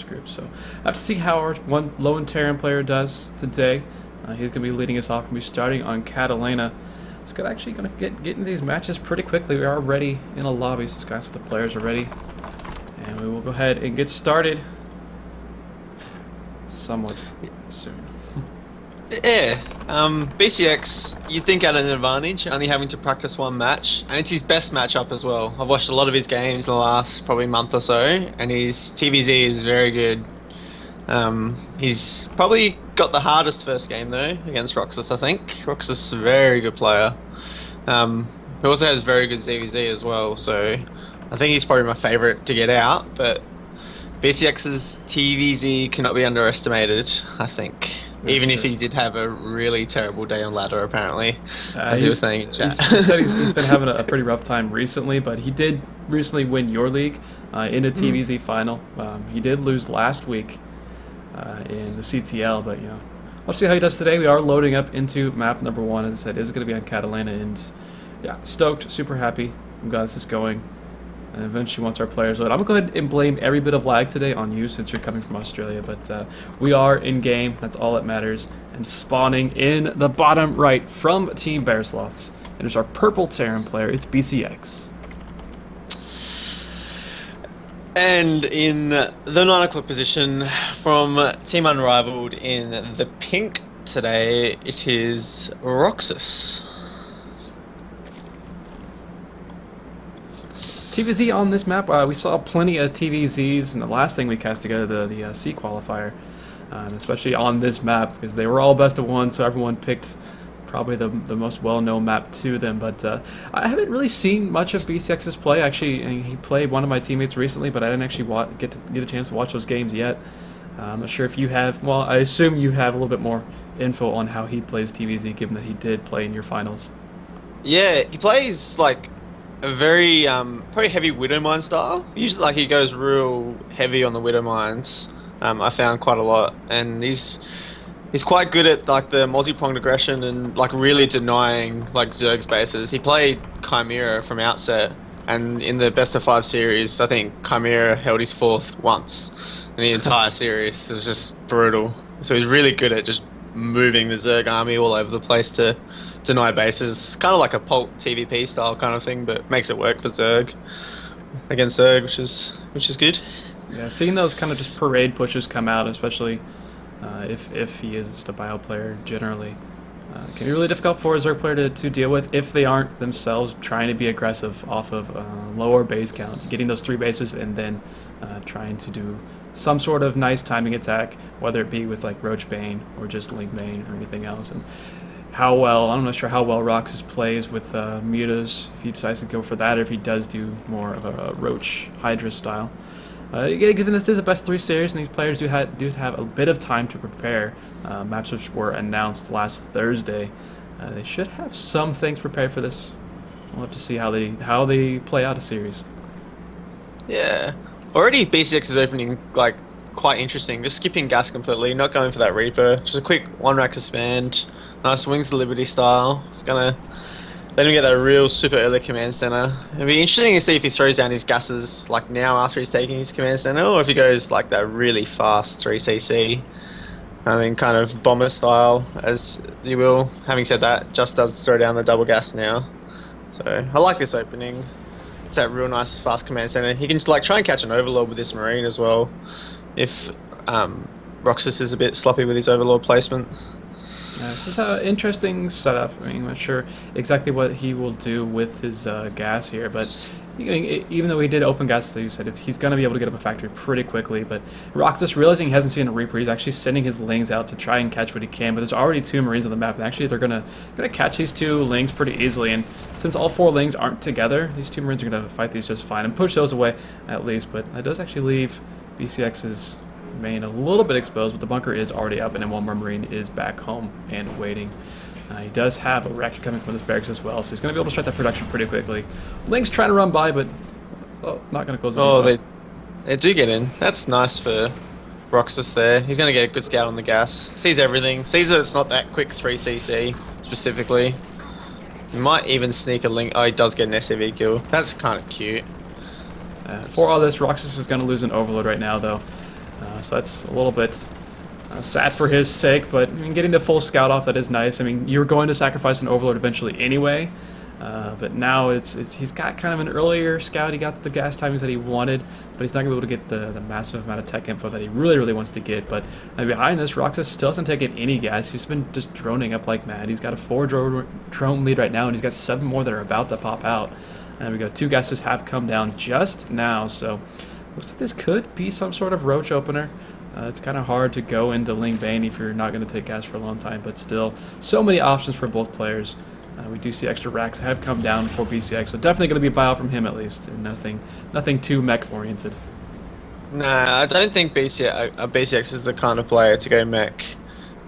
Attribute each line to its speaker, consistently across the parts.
Speaker 1: group. So I have to see how our one low and Terran player does today. He's going to be leading us off. Going to be starting on Catalina. It's actually going to get into these matches pretty quickly. We are ready in a lobby, so guys, so the players are ready. And we will go ahead and get started somewhat soon.
Speaker 2: Yeah, BCX, you'd think at an advantage, only having to practice one match, and it's his best matchup as well. I've watched a lot of his games in the last probably month or so, and his TVZ is very good. He's probably got the hardest first game though, against Roxas, I think. Roxas is a very good player. He also has very good ZVZ as well, so I think he's probably my favourite to get out, but BCX's TVZ cannot be underestimated, I think. Even if he did have a really terrible day on ladder, apparently, as he was saying in chat.
Speaker 1: He said he's been having a pretty rough time recently, but he did recently win your league in a TVZ final. He did lose last week in the CTL, but let's see how he does today. We are loading up into map number 1. As I said, it's going to be on Catalina, and yeah, stoked, super happy. I'm glad this is going. And eventually, once our players load, I'm going to go ahead and blame every bit of lag today on you since you're coming from Australia. But we are in game. That's all that matters. And spawning in the bottom right from Team Bear Sloths. And there's our purple Terran player. It's BCX.
Speaker 2: And in the 9 o'clock position from Team Unrivaled in the pink today, it is Roxas.
Speaker 1: TVZ on this map, we saw plenty of TVZs in the last thing we cast together, the C qualifier, and especially on this map because they were all best of 1, so everyone picked probably the most well-known map to them. But I haven't really seen much of BCX's play. Actually, he played one of my teammates recently, but I didn't actually get a chance to watch those games yet. I'm not sure if you have. Well, I assume you have a little bit more info on how he plays TVZ, given that he did play in your finals.
Speaker 2: Yeah, he plays like a very probably heavy Widow Mine style. Usually, like he goes real heavy on the Widow Mines. I found quite a lot, and he's quite good at like the multi-pronged aggression and like really denying like Zerg spaces. He played Chimera from outset, and in the best of 5 series, I think Chimera held his 4th once in the entire series. It was just brutal. So he's really good at just moving the Zerg army all over the place to deny bases. Kind of like a Pulp TVP style kind of thing, but makes it work for Zerg against Zerg, which is good.
Speaker 1: Yeah, seeing those kind of just parade pushes come out, especially if he is just a bio player generally, can be really difficult for a Zerg player to deal with if they aren't themselves trying to be aggressive off of lower base counts, getting those 3 bases and then trying to do some sort of nice timing attack, whether it be with like Roach Bane or just Link Bane or anything else. And I'm not sure how well Roxas plays with mutas, if he decides to go for that or if he does do more of a Roach Hydra style. Given this is a best 3 series and these players do have a bit of time to prepare, maps which were announced last Thursday, they should have some things prepared for this. We'll have to see how they play out a series.
Speaker 2: Yeah, already BCX is opening like quite interesting. Just skipping gas completely, not going for that Reaper. Just a quick 1 rack suspend. Nice Wings of Liberty style. It's gonna let him get that real super early command center. It'd be interesting to see if he throws down his gases like now after he's taking his command center, or if he goes like that really fast 3cc. I think kind of bomber style, as you will. Having said that, just does throw down the double gas now. So I like this opening. It's that real nice fast command center. He can like try and catch an overlord with this Marine as well, if Roxas is a bit sloppy with his overlord placement.
Speaker 1: This is an interesting setup. I mean, I'm not sure exactly what he will do with his gas here, but even though he did open gas, as you said, he's going to be able to get up a factory pretty quickly. But Roxas, realizing he hasn't seen a Reaper, he's actually sending his Lings out to try and catch what he can. But there's already 2 Marines on the map, and actually they're going to catch these 2 Lings pretty easily. And since all 4 Lings aren't together, these 2 Marines are going to fight these just fine and push those away at least. But that does actually leave BCX's main a little bit exposed, but the bunker is already up, and then 1 more Marine is back home and waiting. He does have a reactor coming from his barracks as well, so he's going to be able to start that production pretty quickly. Link's trying to run by, but not going to close the
Speaker 2: Oh, they do get in. That's nice for Roxas there. He's going to get a good scout on the gas. Sees everything. Sees that it's not that quick 3cc, specifically. He might even sneak a Link. Oh, he does get an SAV kill. That's kind of cute.
Speaker 1: For all this, Roxas is going to lose an Overload right now, though. So that's a little bit sad for his sake, but I mean, getting the full scout off, that is nice. I mean, you're going to sacrifice an Overlord eventually anyway, but now he's got kind of an earlier scout. He got the gas timings that he wanted, but he's not going to be able to get the massive amount of tech info that he really wants to get. But behind this, Roxas still hasn't taken any gas. He's been just droning up like mad. He's got a 4 drone lead right now, and he's got 7 more that are about to pop out. And we go, 2 gases have come down just now, so looks like this could be some sort of roach opener. It's kind of hard to go into Ling Bane if you're not going to take gas for a long time, but still, so many options for both players. We do see extra racks have come down for BCX, so definitely going to be a buyout from him at least, and nothing too mech oriented.
Speaker 2: Nah, I don't think BCX is the kind of player to go mech.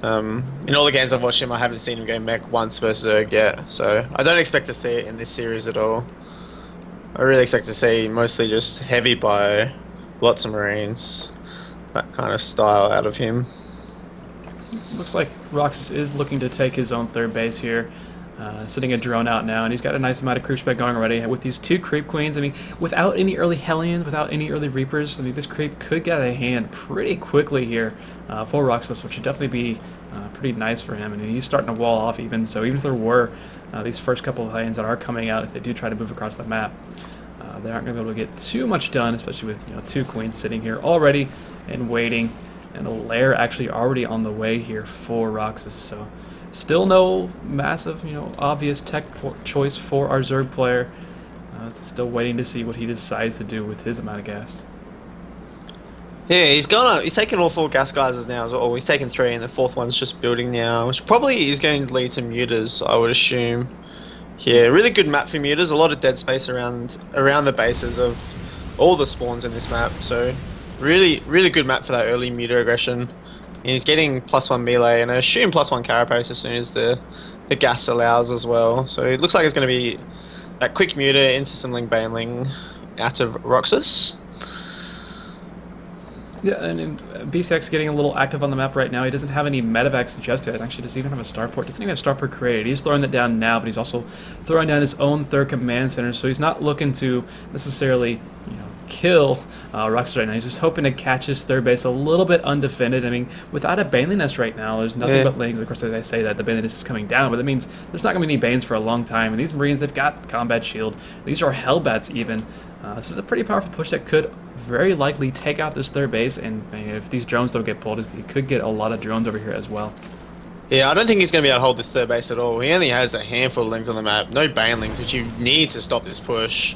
Speaker 2: In all the games I've watched him, I haven't seen him go mech once versus Zerg yet, so I don't expect to see it in this series at all. I really expect to see mostly just heavy bio, lots of Marines, that kind of style out of him.
Speaker 1: Looks like Roxas is looking to take his own third base here. Sitting a drone out now, and he's got a nice amount of creep spec going already. With these 2 creep queens, I mean, without any early Hellions, without any early Reapers, I mean, this creep could get out of hand pretty quickly here for Roxas, which would definitely be pretty nice for him. I mean, he's starting to wall off even, so even if there were these first couple of Hellions that are coming out, if they do try to move across the map, they aren't going to be able to get too much done, especially with 2 queens sitting here already and waiting, and the lair actually already on the way here for Roxas. So still no massive, obvious tech choice for our Zerg player. Still waiting to see what he decides to do with his amount of gas.
Speaker 2: Yeah, he's taken all 4 gas geysers now as well. He's taken 3, and the 4th one's just building now, which probably is going to lead to mutas, I would assume. Yeah, really good map for mutas. A lot of dead space around the bases of all the spawns in this map. So really good map for that early muta aggression. And he's getting +1 melee, and I assume +1 carapace as soon as the gas allows as well. So it looks like it's going to be that quick muta into some Ling Baneling out of Roxas.
Speaker 1: Yeah, and BCX getting a little active on the map right now. He doesn't have any medevac suggested. Actually, doesn't even have a starport. Doesn't even have starport created. He's throwing that down now, but he's also throwing down his own 3rd command center. So he's not looking to necessarily, kill Roxas right now. He's just hoping to catch his 3rd base a little bit undefended. I mean, without a Baneling nest right now, there's nothing but Lings. Of course, as I say that, the Baneling nest is coming down, but that means there's not going to be any Banes for a long time. And these Marines, they've got combat shield. These are Hellbats even. This is a pretty powerful push that could very likely take out this 3rd base, and if these drones don't get pulled, he could get a lot of drones over here as well. Yeah,
Speaker 2: I don't think he's going to be able to hold this 3rd base at all. He only has a handful of Lings on the map, no Banelings, which you need to stop this push.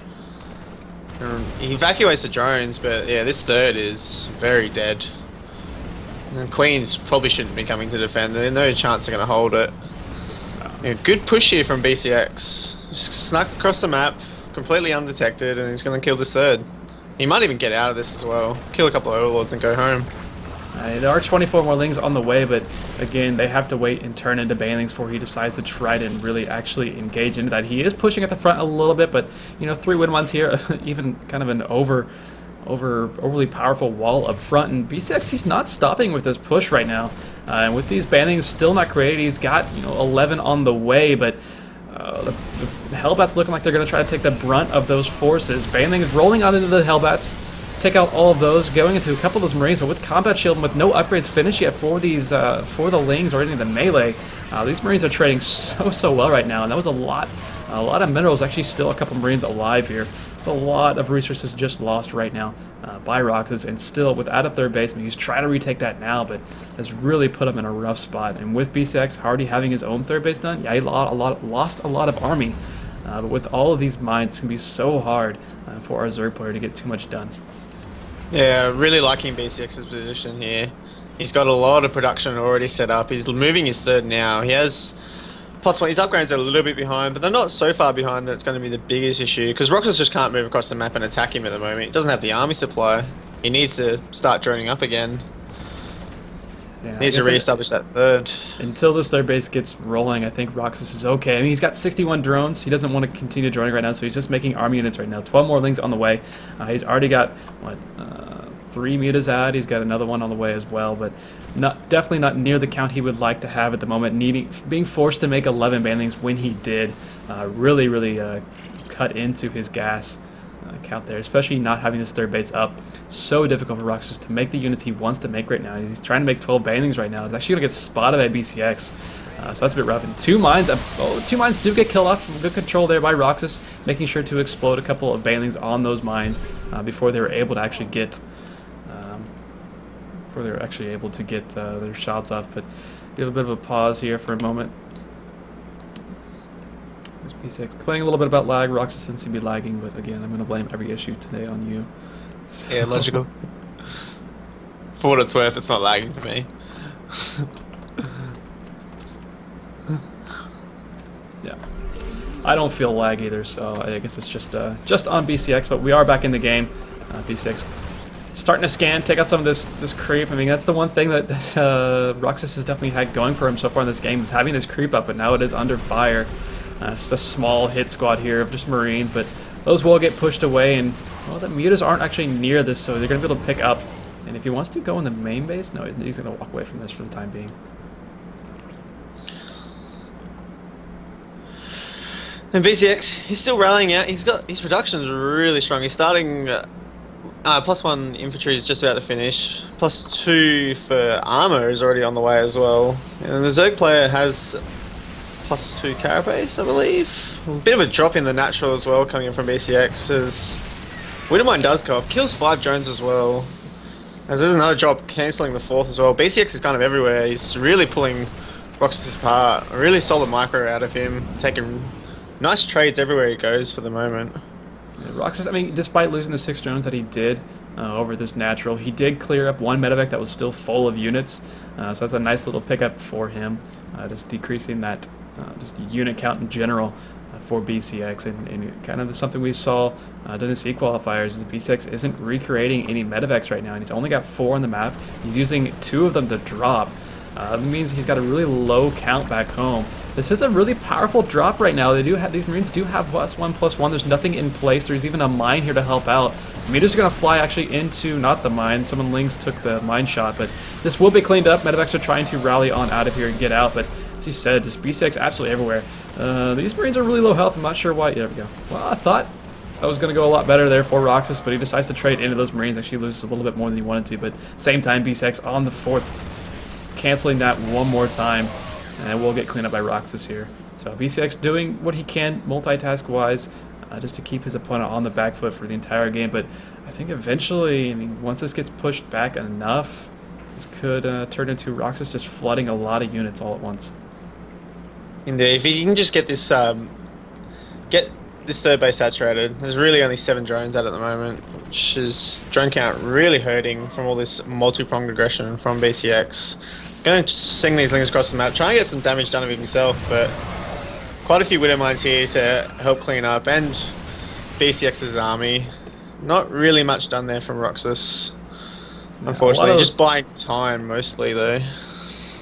Speaker 2: He evacuates the drones, but yeah, this 3rd is very dead. And Queens probably shouldn't be coming to defend. There's no chance they're going to hold it. Yeah, good push here from BCX. Just snuck across the map, completely undetected, and he's going to kill this 3rd. He might even get out of this as well. Kill a couple of Overlords and go home.
Speaker 1: There are 24 more Lings on the way, but again, they have to wait and turn into Banelings before he decides to try to really actually engage into that. He is pushing at the front a little bit, but 3 win ones here, even kind of an overly powerful wall up front. And BCX, he's not stopping with this push right now. And with these Banelings still not created, he's got 11 on the way, but the Hellbats looking like they're going to try to take the brunt of those forces. Banelings rolling on into the Hellbats, take out all of those, going into a couple of those Marines, but with combat shield and with no upgrades finished yet for these for the Lings or any of the melee, these Marines are trading so well right now, and that was a lot of minerals. Actually, still a couple Marines alive here. It's a lot of resources just lost right now by Roxas, and still without a 3rd baseman. He's trying to retake that now, but has really put him in a rough spot. And with BCX already having his own 3rd base done, yeah, he lost a lot of army. But with all of these mines, it's going to be so hard for our Zerg player to get too much done.
Speaker 2: Yeah, really liking BCX's position here. He's got a lot of production already set up. He's moving his 3rd now. He has +1. His upgrades are a little bit behind, but they're not so far behind that it's going to be the biggest issue, because Roxas just can't move across the map and attack him at the moment. He doesn't have the army supply. He needs to start droning up again. Yeah, needs to re-establish that 3rd.
Speaker 1: Until this 3rd base gets rolling, I think Roxas is okay. I mean, he's got 61 drones. He doesn't want to continue droning right now, so he's just making army units right now. 12 more Lings on the way. He's already got, 3 mutas out. He's got another one on the way as well, but definitely not near the count he would like to have at the moment. Being forced to make 11 Banelings when he did really cut into his gas count there, especially not having this third base up. So difficult for Roxas to make the units he wants to make right now. He's trying to make 12 banelings right now. He's actually going to get spotted by BCX. So that's a bit rough. And two mines do get killed off. Good control there by Roxas, making sure to explode a couple of banelings on those mines before they were able to actually get their shots off. But we have a bit of a pause here for a moment. This B6 complaining a little bit about lag. Roxas seems to be lagging, but again, I'm going to blame every issue today on you. So.
Speaker 2: Yeah, logical. For what it's worth, it's not lagging for me.
Speaker 1: Yeah, I don't feel lag either, so I guess it's just on BCX, but we are back in the game. BCX starting to scan, take out some of this creep. I mean, that's the one thing that Roxas has definitely had going for him so far in this game, is having this creep up, but now it is under fire. Just a small hit squad here of just Marines, but those will get pushed away, and well, the mutas aren't actually near this, so they're going to be able to pick up. And if he wants to go in the main base, no, he's going to walk away from this for the time being.
Speaker 2: And BCX, he's still rallying out. He's got his production's really strong. He's starting +1 infantry is just about to finish. +2 for armor is already on the way as well. And the Zerg player has +2 carapace, I believe. A bit of a drop in the natural as well coming in from BCX as Widowmine does go off. Kills 5 drones as well. And there's another drop cancelling the 4th as well. BCX is kind of everywhere. He's really pulling Roxas apart. A really solid micro out of him. Taking nice trades everywhere he goes for the moment.
Speaker 1: Yeah, Roxas, I mean, despite losing the 6 drones that he did over this natural, he did clear up one medevac that was still full of units. So that's a nice little pickup for him, just decreasing that just unit count in general for BCX. And kind of something we saw during the C qualifiers is BCX isn't recreating any medevacs right now, and he's only got 4 on the map. He's using 2 of them to drop. That means he's got a really low count back home. This is a really powerful drop right now. These Marines do have +1/+1. There's nothing in place. There's even a mine here to help out. Meters are going to fly actually into, not the mine. Someone Lings took the mine shot, but this will be cleaned up. Medevacs are trying to rally on out of here and get out, but as you said, just BCX absolutely everywhere. These Marines are really low health. I'm not sure why. There we go. Well, I thought that was going to go a lot better there for Roxas, but he decides to trade into those Marines. Actually loses a little bit more than he wanted to, but same time, BCX on the 4th, canceling that one more time. And we'll get cleaned up by Roxas here. So BCX doing what he can multitask-wise just to keep his opponent on the back foot for the entire game. But I think eventually, I mean, once this gets pushed back enough, this could turn into Roxas just flooding a lot of units all at once.
Speaker 2: Indeed, if he can just get this third base saturated. There's really only 7 drones out at the moment, which is drone count really hurting from all this multi-pronged aggression from BCX. Going to sing these Lings across the map, try and get some damage done of himself, but quite a few Widow Mines here to help clean up, and BCX's army. Not really much done there from Roxas, unfortunately. Just buying time mostly though.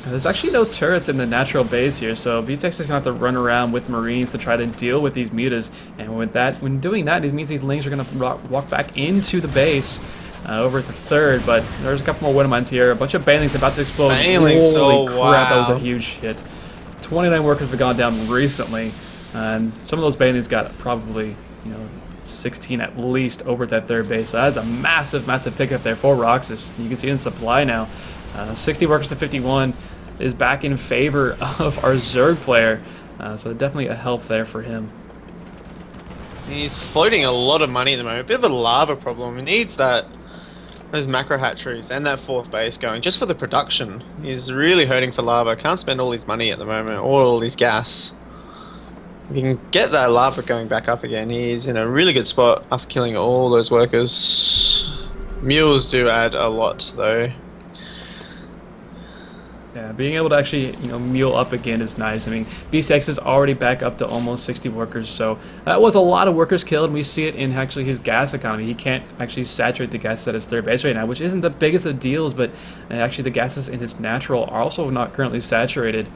Speaker 1: There's actually no turrets in the natural base here, so BCX is going to have to run around with Marines to try to deal with these mutas, and when doing that, it means these Lings are going to walk back into the base over at the 3rd, but there's a couple more Widow Mines here. A bunch of banelings about to explode.
Speaker 2: Banelings,
Speaker 1: holy crap,
Speaker 2: wow.
Speaker 1: That was a huge hit. 29 workers have gone down recently, and some of those banelings got probably, 16 at least over at that 3rd base. So that's a massive, massive pickup there for Roxas. You can see it in supply now. 60 workers to 51 is back in favor of our Zerg player, so definitely a help there for him.
Speaker 2: He's floating a lot of money at the moment. A bit of a lava problem. He needs those macro hatcheries and that 4th base going just for the production. He's really hurting for lava. Can't spend all his money at the moment, or all his gas. If he can get that lava going back up again, he's in a really good spot after killing all those workers. Mules do add a lot though.
Speaker 1: Yeah, being able to actually, mule up again is nice. I mean, BCX is already back up to almost 60 workers, so that was a lot of workers killed, and we see it in actually his gas economy. He can't actually saturate the gases at his 3rd base right now, which isn't the biggest of deals, but actually the gases in his natural are also not currently saturated.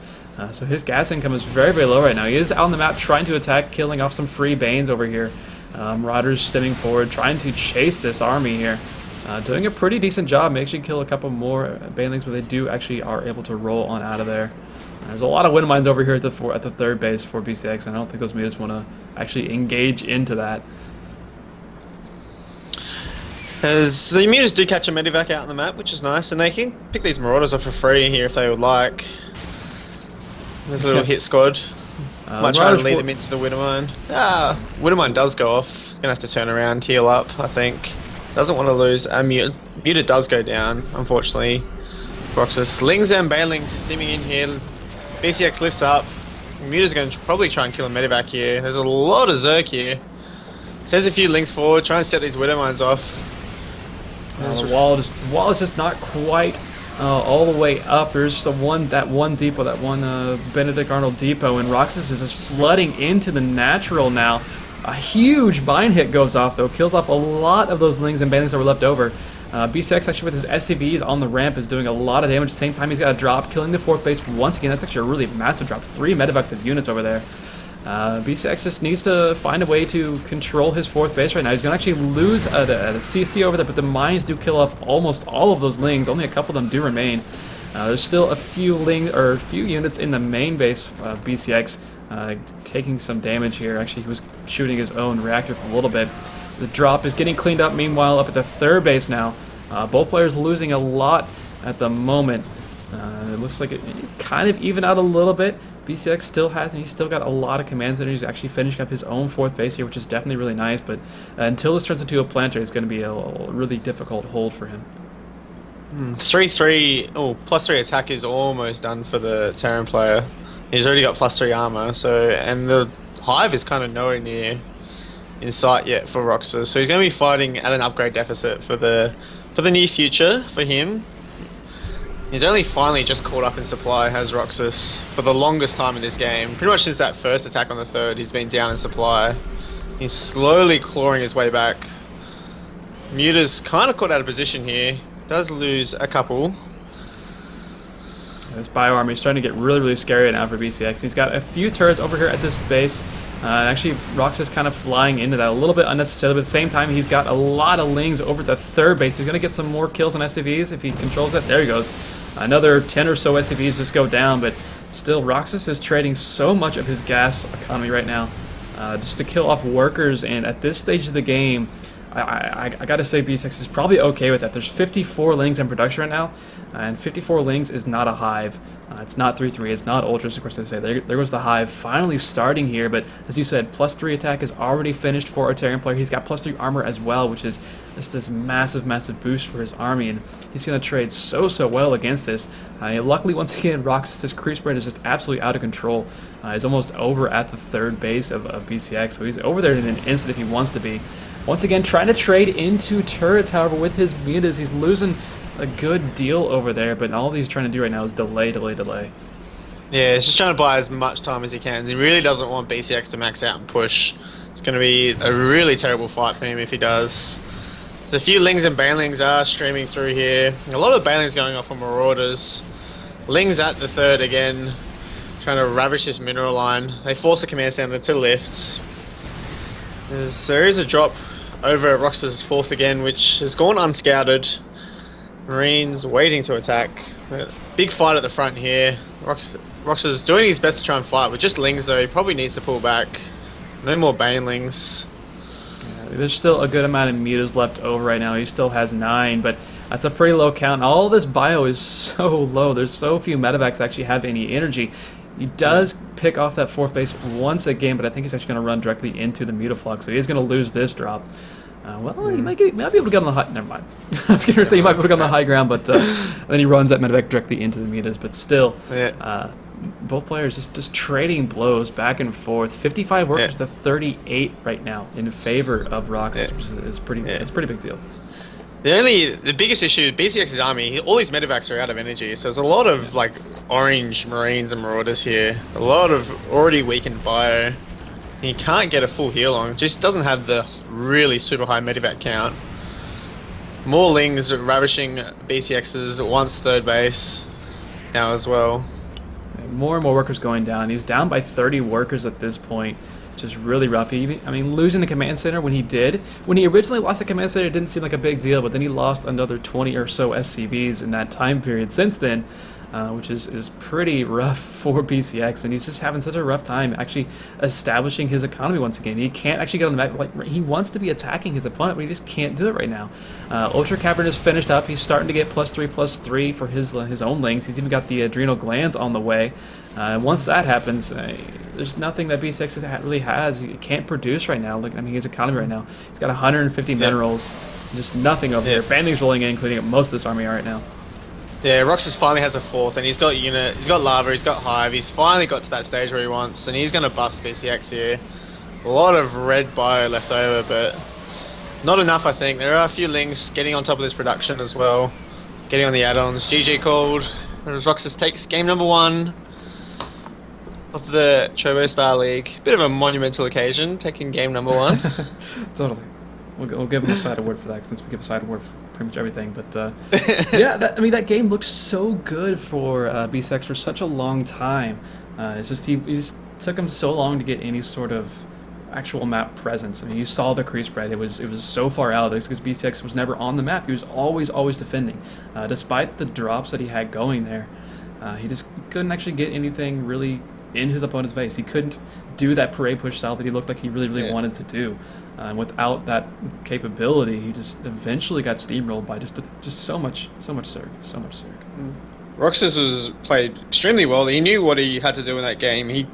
Speaker 1: So his gas income is very, very low right now. He is out on the map trying to attack, killing off some free Banes over here. Marauders stemming forward, trying to chase this army here. Doing a pretty decent job. May actually kill a couple more banelings, but they do actually are able to roll on out of there. There's a lot of Widow Mines over here at the 3rd base for BCX, and I don't think those mutas want to actually engage into that.
Speaker 2: As the Mutas do catch a Medivac out on the map, which is nice, and they can pick these Marauders up for free here if they would like. There's a little hit squad. Might try to lead them into the Widowmine. Widowmine does go off. He's going to have to turn around, heal up, I think. Doesn't want to lose. Muta does go down, unfortunately. Roxas. Lings and Banelings steaming in here. BCX lifts up. Muta's going to probably try and kill a Medivac here. There's a lot of Zerg here. Sends a few Lings forward, trying to set these Widowmines off.
Speaker 1: The wall is just not quite all the way up. There's that one depot, that one Benedict Arnold depot, and Roxas is just flooding into the natural now. A huge bind hit goes off though, kills off a lot of those Lings and Banelings that were left over. BCX actually with his SCVs on the ramp is doing a lot of damage. At the same time, he's got a drop, killing the 4th base once again. That's actually a really massive drop. 3 Medivacs of units over there. BCX just needs to find a way to control his 4th base right now. He's going to actually lose a CC over there, but the mines do kill off almost all of those Lings. Only a couple of them do remain. There's still a few units in the main base. BCX taking some damage here. Actually, he was shooting his own reactor for a little bit. The drop is getting cleaned up. Meanwhile, up at the 3rd base now, both players losing a lot at the moment. It looks like it kind of even out a little bit. BCX still has, and he's still got a lot of command centers. He's actually finishing up his own 4th base here, which is definitely really nice. But until this turns into a planter, it's going to be a really difficult hold for him.
Speaker 2: 3-3. Oh, +3 attack is almost done for the Terran player. He's already got +3 armor. So, and the Hive is kind of nowhere near in sight yet for Roxas. So he's going to be fighting at an upgrade deficit for the near future for him. He's only finally just caught up in supply, has Roxas, for the longest time in this game. Pretty much since that first attack on the 3rd, he's been down in supply. He's slowly clawing his way back. Muta's kind of caught out of position here. Does lose a couple.
Speaker 1: This bio army is starting to get really, really scary now for BCX. He's got a few turrets over here at this base. Actually, Roxas kind of flying into that a little bit unnecessarily, but at the same time, he's got a lot of Lings over at the 3rd base. He's going to get some more kills on SCVs if he controls it. There he goes. Another 10 or so SCVs just go down, but still, Roxas is trading so much of his gas economy right now just to kill off workers, and at this stage of the game, I gotta say BCX is probably okay with that. There's 54 Lings in production right now, and 54 Lings is not a Hive. It's not 3-3, it's not Ultras, of course they say. There goes the Hive finally starting here, but as you said, +3 attack is already finished for a Terran player. He's got +3 armor as well, which is just this massive, massive boost for his army, and he's going to trade so well against this. Luckily, once again, Roxas' creep spread is just absolutely out of control. He's almost over at the 3rd base of BCX, so he's over there in an instant if he wants to be. Once again, trying to trade into turrets, however, with his Mutas, he's losing a good deal over there, but all he's trying to do right now is delay.
Speaker 2: Yeah, he's just trying to buy as much time as he can. He really doesn't want BCX to max out and push. It's going to be a really terrible fight for him if he does. The few Lings and Banelings are streaming through here. A lot of Banelings going off on Marauders. Lings at the 3rd again, trying to ravish this mineral line. They force the command center to lift. There is a drop over at Roxas' 4th again, which has gone unscouted. Marines waiting to attack. Big fight at the front here. Roxas is doing his best to try and fight with just Lings though. He probably needs to pull back. No more Banelings.
Speaker 1: Yeah, there's still a good amount of Mutas left over right now. He still has 9, but that's a pretty low count. All this bio is so low. There's so few Medivacs actually have any energy. He does pick off that 4th base once again, but I think he's actually going to run directly into the Mutaflux, so he is going to lose this drop. Well, he might be able to get on the high... Never mind. I was going to say he might be able to get on the high ground, but then he runs that Medivac directly into the Mutas. But still, both players just trading blows back and forth. 55 workers to 38 right now in favor of Roxas, which is pretty. It's a pretty big deal.
Speaker 2: The biggest issue, BCX's army, all these Medivacs are out of energy, so there's a lot of like orange Marines and Marauders here. A lot of already weakened bio. He can't get a full heal on, just doesn't have the really super high Medivac count. More Lings ravishing BCX's once 3rd base now as well.
Speaker 1: More and more workers going down. He's down by 30 workers at this point, which is really rough. Losing the command center when he originally lost the command center, it didn't seem like a big deal, but then he lost another 20 or so SCVs in that time period since then. which is pretty rough for BCX, and he's just having such a rough time actually establishing his economy once again. He can't actually get on the map. Like, he wants to be attacking his opponent, but he just can't do it right now. Ultra Cavern is finished up. He's starting to get +3/+3 for his own links. He's even got the adrenal glands on the way. Once that happens, there's nothing that B6 really has. He can't produce right now. Look, I mean, his economy right now. He's got 150 minerals. Just nothing over here. Banding's rolling in, including most of this army right now.
Speaker 2: Yeah, Roxas finally has a 4th, and he's got Unit, he's got Lava, he's got Hive. He's finally got to that stage where he wants, and he's going to bust BCX here. A lot of red bio left over, but not enough, I think. There are a few links getting on top of this production as well. Getting on the add-ons. GG called. Roxas takes game number 1 of the Chobo Star League. Bit of a monumental occasion, taking game number 1.
Speaker 1: Totally. We'll give him a side award for that, since we give a side award for pretty much everything. But yeah, I mean, that game looked so good for BSEX for such a long time. It's just he just took him so long to get any sort of actual map presence. I mean, you saw the crease spread. It was so far out because BSEX was never on the map. He was always defending, despite the drops that he had going there. He just couldn't actually get anything really in his opponent's face. He couldn't do that parade push style that he looked like he really wanted to do. Without that capability, he just eventually got steamrolled by just so much Zerg.
Speaker 2: Roxas was played extremely well. He knew what he had to do in that game. He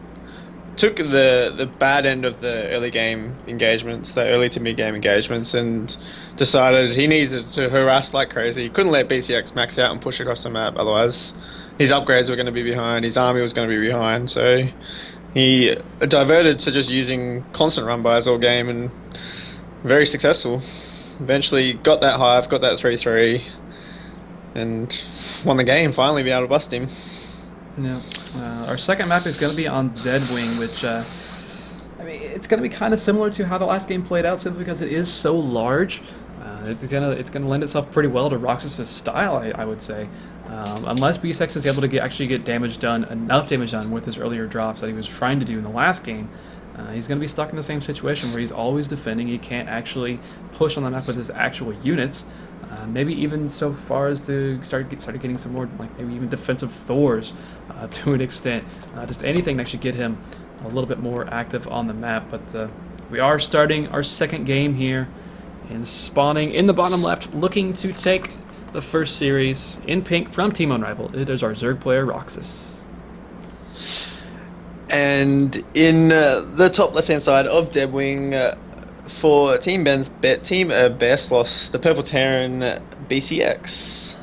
Speaker 2: took the bad end of the early game engagements, the early to mid game engagements, and decided he needed to harass like crazy. He couldn't let BCX max out and push across the map, otherwise his upgrades were going to be behind, his army was going to be behind. So he diverted to just using constant run bys all game, and very successful. Eventually got that Hive, got that 3-3, and won the game, finally be able to bust him.
Speaker 1: Yeah. Our second map is going to be on Deadwing, which, I mean, it's going to be kind of similar to how the last game played out, simply because it is so large. It's gonna lend itself pretty well to Roxas' style, I would say. Unless BSEX is able to actually get enough damage done with his earlier drops that he was trying to do in the last game, he's going to be stuck in the same situation where he's always defending. He can't actually push on the map with his actual units. Maybe even so far as to start getting some more, like maybe even defensive Thors to an extent. Just anything to actually get him a little bit more active on the map. But we are starting our second game here, and spawning in the bottom left, looking to take the first series in pink from Team Unrivaled. It is our Zerg player, Roxas.
Speaker 2: And in the top left-hand side of Deadwing, for Team Bearsloss, the Purple Terran BCX.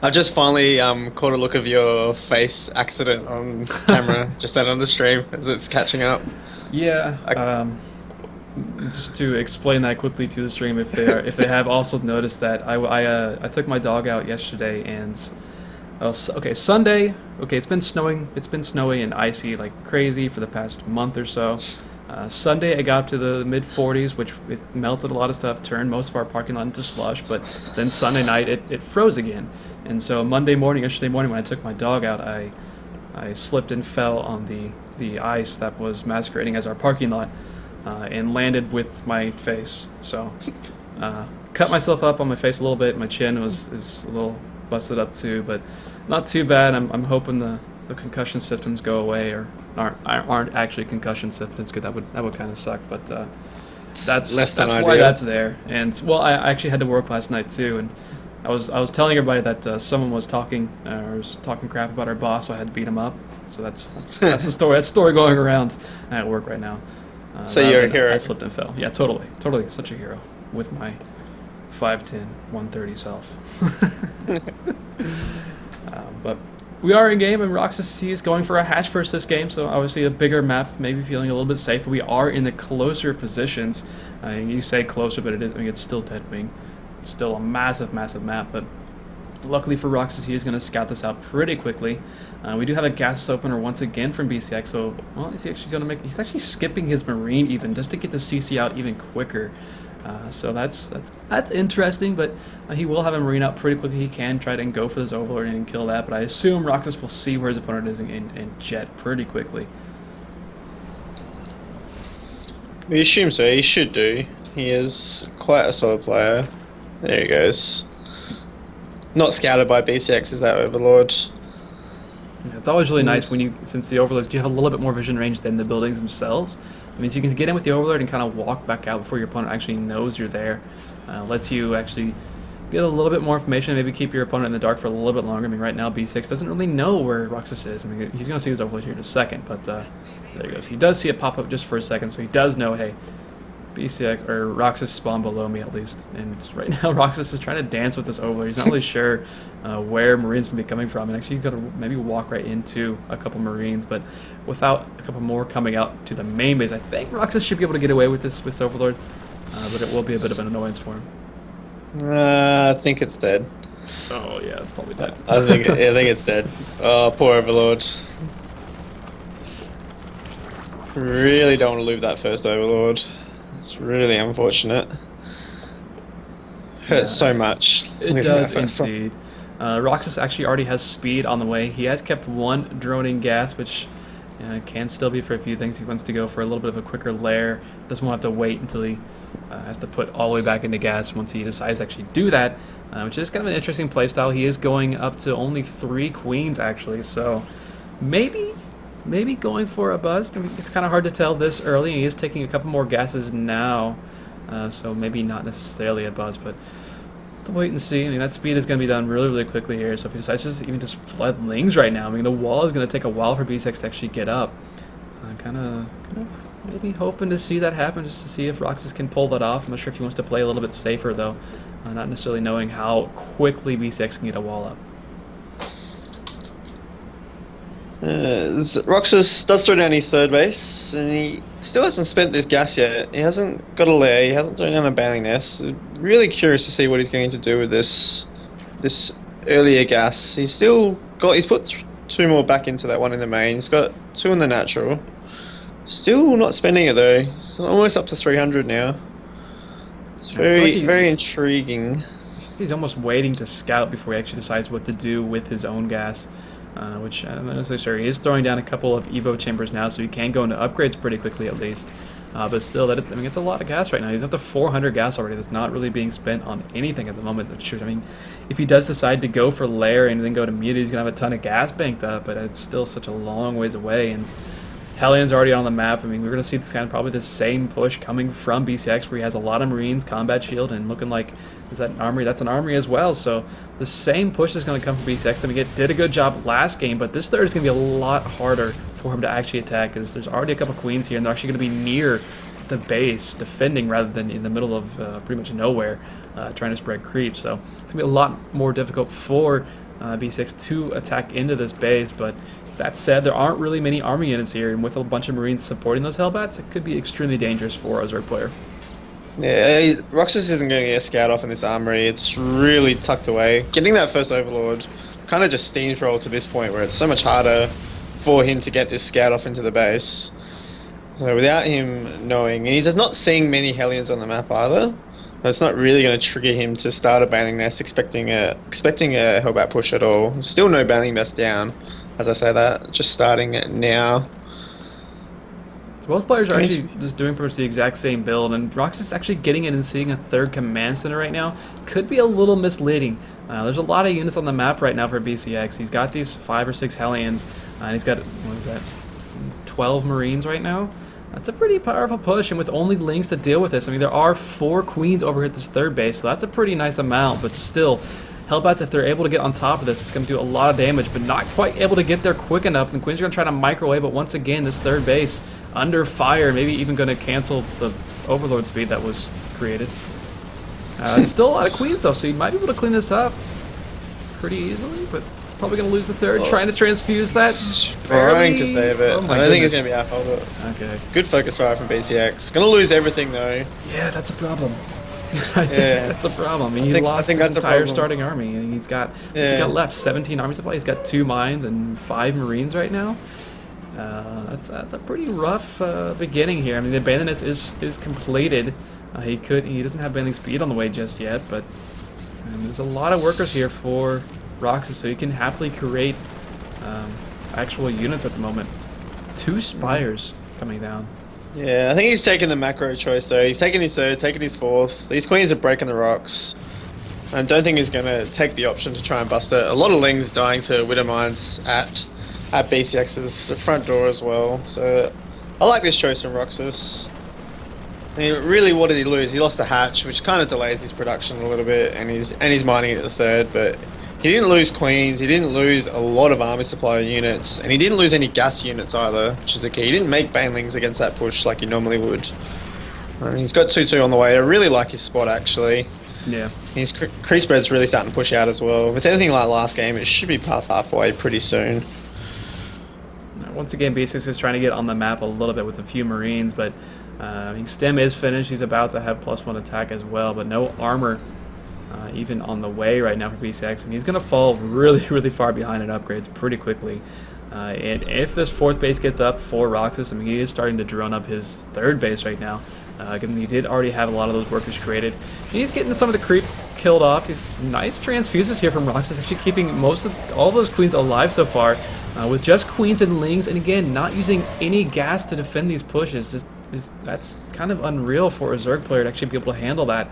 Speaker 2: I've just finally caught a look of your face accident on camera, just out on the stream as it's catching up.
Speaker 1: Yeah. Just to explain that quickly to the stream, if they have also noticed that I took my dog out yesterday, and Sunday. Okay, it's been snowing. It's been snowy and icy like crazy for the past month or so. Sunday I got up to the mid 40s, which it melted a lot of stuff, turned most of our parking lot into slush. But then Sunday night it froze again, and so yesterday morning when I took my dog out, I slipped and fell on the ice that was masquerading as our parking lot. And landed with my face. So, cut myself up on my face a little bit. My chin is a little busted up too, but not too bad. I'm hoping the concussion symptoms go away, or aren't actually concussion symptoms, because that would kind of suck. But that's why that's there. And well, I actually had to work last night too, and I was telling everybody that someone was talking crap about our boss, so I had to beat him up. So that's the story. That's the story going around at work right now.
Speaker 2: So you're a hero.
Speaker 1: I slipped and fell. Yeah, totally such a hero with my 5'10", 130 self. But we are in game, and Roxas is going for a hatch first this game, so obviously a bigger map, maybe feeling a little bit safer. We are in the closer positions. You say closer, but it's still Deadwing. It's still a massive map, but luckily for Roxas, he is going to scout this out pretty quickly. We do have a gases opener once again from BCX, so, well, is he actually going to he's actually skipping his Marine even, just to get the CC out even quicker. So that's interesting, but he will have a Marine out pretty quickly. He can try to go for this Overlord and kill that, but I assume Roxas will see where his opponent is and jet pretty quickly.
Speaker 2: We assume so, he should do. He is quite a solid player. There he goes. not scouted by BCX is that Overlord.
Speaker 1: Yeah, it's always really nice when since the overlords do have a little bit more vision range than the buildings themselves. It means you can get in with the overlord and kind of walk back out before your opponent actually knows you're there. Lets you actually get a little bit more information, maybe keep your opponent in the dark for a little bit longer. I mean, right now B6 doesn't really know where Roxas is. I mean, he's going to see his overlord here in a second, but there he goes. He does see it pop up just for a second, so he does know, hey, BCX or Roxas spawned below me at least, and right now Roxas is trying to dance with this overlord. He's not really sure where Marines can be coming from, and actually he's got to maybe walk right into a couple Marines, but without a couple more coming out to the main base, I think Roxas should be able to get away with this overlord, but it will be a bit of an annoyance for him.
Speaker 2: I think it's dead.
Speaker 1: Oh yeah, it's probably dead.
Speaker 2: I think it's dead. Oh, poor Overlord. Really don't want to lose that first Overlord. It's really unfortunate. Hurts so much.
Speaker 1: It does indeed. Roxas actually already has speed on the way. He has kept one drone in gas, which can still be for a few things. He wants to go for a little bit of a quicker lair. Doesn't want to have to wait until he has to put all the way back into gas once he decides to actually do that, which is kind of an interesting playstyle. He is going up to only 3 queens actually, so maybe going for a bust. I mean, it's kind of hard to tell this early. He is taking a couple more gases now, so maybe not necessarily a buzz, but to wait and see. I mean, that speed is going to be done really, really quickly here. So if he decides to even just flood Lings right now, I mean, the wall is going to take a while for B6 to actually get up. Kind of maybe hoping to see that happen, just to see if Roxas can pull that off. I'm not sure if he wants to play a little bit safer, though, not necessarily knowing how quickly B6 can get a wall up.
Speaker 2: Roxas does throw down his third base, and he still hasn't spent this gas yet. He hasn't got a lair, he hasn't thrown down a bailing nest. Really curious to see what he's going to do with this earlier gas. He's put 2 more back into that one in the main. He's got 2 in the natural. Still not spending it though. He's almost up to 300 now. It's very intriguing.
Speaker 1: He's almost waiting to scout before he actually decides what to do with his own gas. Which I'm not necessarily sure. He is throwing down a couple of Evo chambers now, so he can go into upgrades pretty quickly at least. But still, I mean, it's a lot of gas right now. He's up to 400 gas already. That's not really being spent on anything at the moment. I mean, if he does decide to go for lair and then go to mute, he's going to have a ton of gas banked up, but it's still such a long ways away. And Hellions already on the map. I mean, we're going to see this kind of probably the same push coming from BCX, where he has a lot of Marines, combat shield, and looking like, is that an armory? That's an armory as well. So the same push is going to come from BCX. I mean, it did a good job last game, but this third is going to be a lot harder for him to actually attack, because there's already a couple queens here, and they're actually going to be near the base, defending rather than in the middle of pretty much nowhere, trying to spread creep. So it's going to be a lot more difficult for B6 to attack into this base, but that said, there aren't really many army units here, and with a bunch of Marines supporting those Hellbats, it could be extremely dangerous for a Zerg player.
Speaker 2: Yeah, Roxas isn't going to get a scout off in this armory. It's really tucked away. Getting that first Overlord kind of just steamrolled to this point where it's so much harder for him to get this scout off into the base. So without him knowing, and he does not seeing many Hellions on the map either, it's not really going to trigger him to start a bailing nest expecting a Hellbat push at all. Still no bailing nest down. As I say that, just starting it now.
Speaker 1: Both players are actually just doing pretty much the exact same build, and Roxas actually getting in and seeing a third command center right now could be a little misleading. There's a lot of units on the map right now for BCX. He's got these 5 or 6 Hellions, and he's got, what is that, 12 Marines right now? That's a pretty powerful push, and with only Lings to deal with this, I mean, there are 4 Queens over at this third base, so that's a pretty nice amount, but still, Hellbats, if they're able to get on top of this, it's going to do a lot of damage, but not quite able to get there quick enough. And Queens are going to try to microwave, but once again, this third base under fire, maybe even going to cancel the Overlord speed that was created. It's still a lot of Queens, though, so you might be able to clean this up pretty easily, but it's probably going to lose the third. Trying to transfuse that.
Speaker 2: Trying to save it.
Speaker 1: Oh my
Speaker 2: I don't think it's
Speaker 1: goodness.
Speaker 2: going to be our fault.
Speaker 1: Okay.
Speaker 2: Good focus fire from BCX. Going to lose everything, though.
Speaker 1: Yeah, that's a problem.
Speaker 2: Yeah.
Speaker 1: That's a problem. I mean, he
Speaker 2: I
Speaker 1: lost
Speaker 2: think
Speaker 1: his
Speaker 2: that's a
Speaker 1: entire
Speaker 2: problem.
Speaker 1: starting army, and he's got left 17 army supply. He's got 2 mines and 5 Marines right now. That's a pretty rough beginning here. I mean, the abandonness is completed. He doesn't have bailing speed on the way just yet, but there's a lot of workers here for Roxas, so he can happily create actual units at the moment. 2 Spires coming down.
Speaker 2: Yeah, I think he's taking the macro choice though. He's taking his third, taking his fourth. These queens are breaking the rocks. I don't think he's going to take the option to try and bust it. A lot of Lings dying to Widow Mines at BCX's front door as well. So I like this choice from Roxas. I mean, really, what did he lose? He lost a hatch, which kind of delays his production a little bit, and he's mining at the third. But he didn't lose queens. He didn't lose a lot of army supply units, and he didn't lose any gas units either, which is the key. He didn't make banelings against that push like he normally would. I mean, he's got 2-2 on the way. I really like his spot actually.
Speaker 1: Yeah.
Speaker 2: His crease spread's really starting to push out as well. If it's anything like last game, it should be past halfway pretty soon.
Speaker 1: Once again, B6 is trying to get on the map a little bit with a few Marines, but I mean, Stem is finished. He's about to have +1 attack as well, but no armor even on the way right now for BCX, and he's going to fall really, really far behind in upgrades pretty quickly. And if this 4th base gets up for Roxas, I mean, he is starting to drone up his 3rd base right now. Given he did already have a lot of those workers created. And he's getting some of the creep killed off. He's nice transfuses here from Roxas, actually keeping all those queens alive so far, with just queens and lings, and again, not using any gas to defend these pushes. That's kind of unreal for a Zerg player to actually be able to handle that.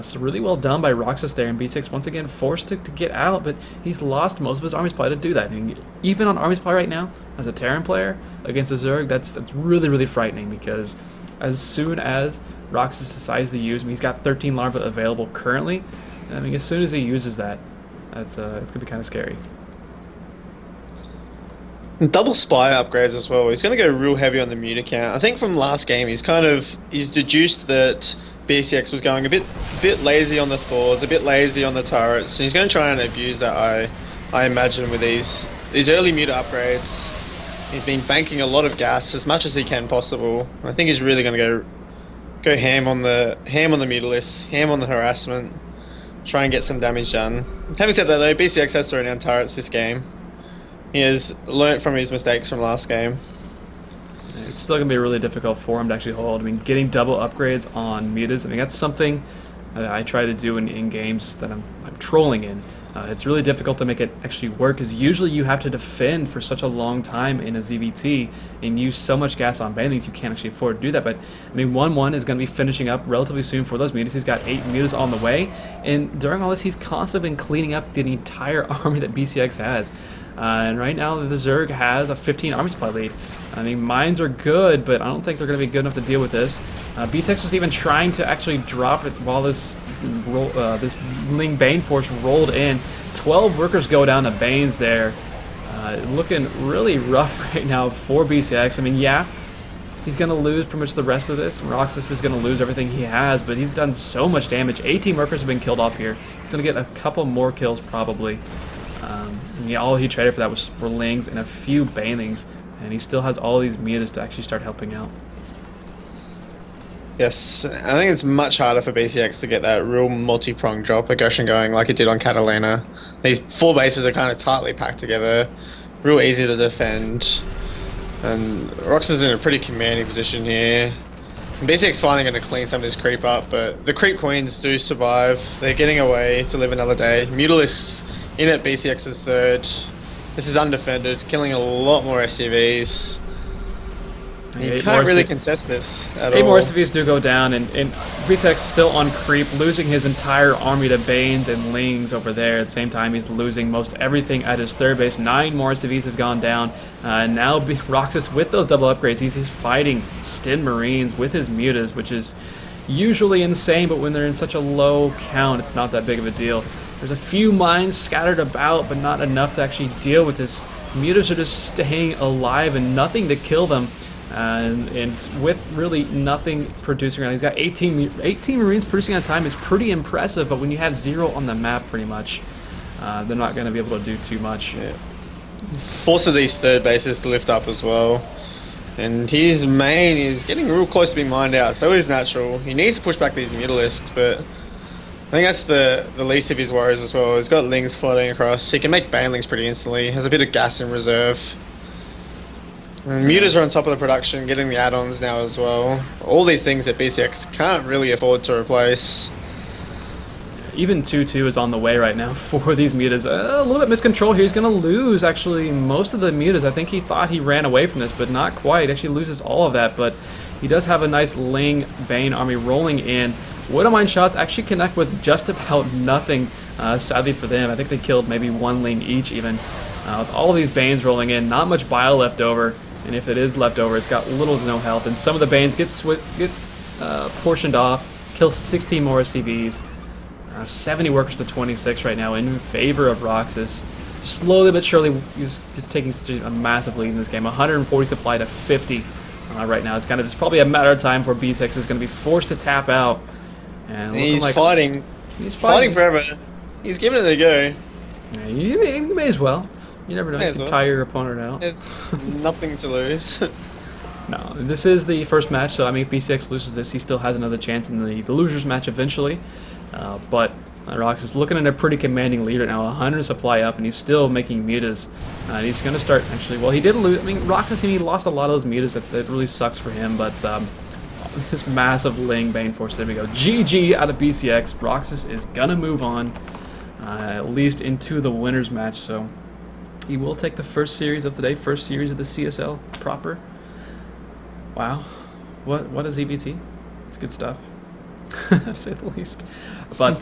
Speaker 1: So really well done by Roxas there, and B6 once again forced to get out, but he's lost most of his army supply to do that. And even on army supply right now, as a Terran player against a Zerg, that's really, really frightening, because as soon as Roxas decides to use, I mean, he's got 13 larvae available currently. I mean, as soon as he uses that, it's gonna be kind of scary.
Speaker 2: Double spy upgrades as well. He's going to go real heavy on the mute account. I think from last game, he's deduced that BCX was going a bit lazy on the Thors, a bit lazy on the turrets, and he's going to try and abuse that. I imagine with these early mute upgrades. He's been banking a lot of gas as much as he can possible. I think he's really going to go ham on the Mutalisk, ham on the harassment, try and get some damage done. Having said that though, BCX has thrown down turrets this game. He has learnt from his mistakes from last game.
Speaker 1: It's still going to be really difficult for him to actually hold. I mean, getting double upgrades on mutas, I mean, that's something that I try to do in games that I'm trolling in. It's really difficult to make it actually work, because usually you have to defend for such a long time in a ZVT and use so much gas on banelings you can't actually afford to do that. But I mean, 1-1 is going to be finishing up relatively soon for those mutas. He's got 8 mutas on the way, and during all this he's constantly been cleaning up the entire army that BCX has. And right now the Zerg has a 15 army supply lead. I mean, mines are good, but I don't think they're going to be good enough to deal with this. B6 was even trying to actually drop it while this Ling Bane force rolled in. 12 workers go down to Banes there. Looking really rough right now for BCX. I mean, yeah, he's going to lose pretty much the rest of this. Roxas is going to lose everything he has, but he's done so much damage. 18 workers have been killed off here. He's going to get a couple more kills probably. Yeah, all he traded for that were Lings and a few Banelings, and he still has all these mutas to actually start helping out.
Speaker 2: Yes, I think it's much harder for BCX to get that real multi-pronged drop aggression going like it did on Catalina. These 4 bases are kind of tightly packed together, real easy to defend, and Roxas is in a pretty commanding position here. And BCX finally going to clean some of this creep up, but the creep queens do survive. They're getting away to live another day. Mutalisk in at BCX's 3rd. This is undefended, killing a lot more SCVs. You can't really contest this at all.
Speaker 1: 8 more SCVs do go down, and BCX still on creep, losing his entire army to Banes and Lings over there. At the same time, he's losing most everything at his 3rd base. 9 more SCVs have gone down. And now Roxas, with those double upgrades, he's fighting Stin Marines with his mutas, which is usually insane, but when they're in such a low count, it's not that big of a deal. There's a few mines scattered about, but not enough to actually deal with this. Mutas are just staying alive and nothing to kill them. And with really nothing producing around, he's got 18 Marines producing at a time is pretty impressive, but when you have 0 on the map pretty much, they're not going to be able to do too much.
Speaker 2: Yeah. Force of these 3rd bases to lift up as well. And his main is getting real close to being mined out, so it is natural. He needs to push back these Mutalisks, but I think that's the least of his worries as well. He's got Lings floating across. He can make Banelings pretty instantly. Has a bit of gas in reserve. And mutas are on top of the production, getting the add-ons now as well. All these things that BCX can't really afford to replace.
Speaker 1: Even 2-2 is on the way right now for these mutas. A little bit miscontrol here. He's going to lose actually most of the mutas. I think he thought he ran away from this, but not quite. Actually loses all of that, but he does have a nice Ling Bane army rolling in. Wouldn't Mind shots actually connect with just about nothing, sadly for them. I think they killed maybe one Ling each even. With all these Banes rolling in, not much bio left over, and if it is left over, it's got little to no health, and some of the Banes get portioned off, kill 16 more CVs. 70 workers to 26 right now in favor of Roxas. Slowly but surely, he's taking such a massive lead in this game. 140 supply to 50 right now. It's kind of just probably a matter of time before B6 is going to be forced to tap out. And
Speaker 2: he's
Speaker 1: like,
Speaker 2: fighting. He's fighting forever. He's giving it a go.
Speaker 1: Yeah, you may as well. You never know. You can tire your opponent out.
Speaker 2: It's nothing to lose.
Speaker 1: No, this is the first match, so I mean, if B6 loses this, he still has another chance in the losers match eventually. But Roxas is looking at a pretty commanding lead right now, 100 supply up, and he's still making mutas. He's going to start, actually, well, he did lose, I mean, Roxas, he lost a lot of those mutas, that really sucks for him, but this massive Ling Bane Force, there we go. GG out of BCX. Roxas is going to move on, at least into the winners match, so he will take the first series of today, first series of the CSL proper. Wow, what is EBT? It's good stuff, to say the least. But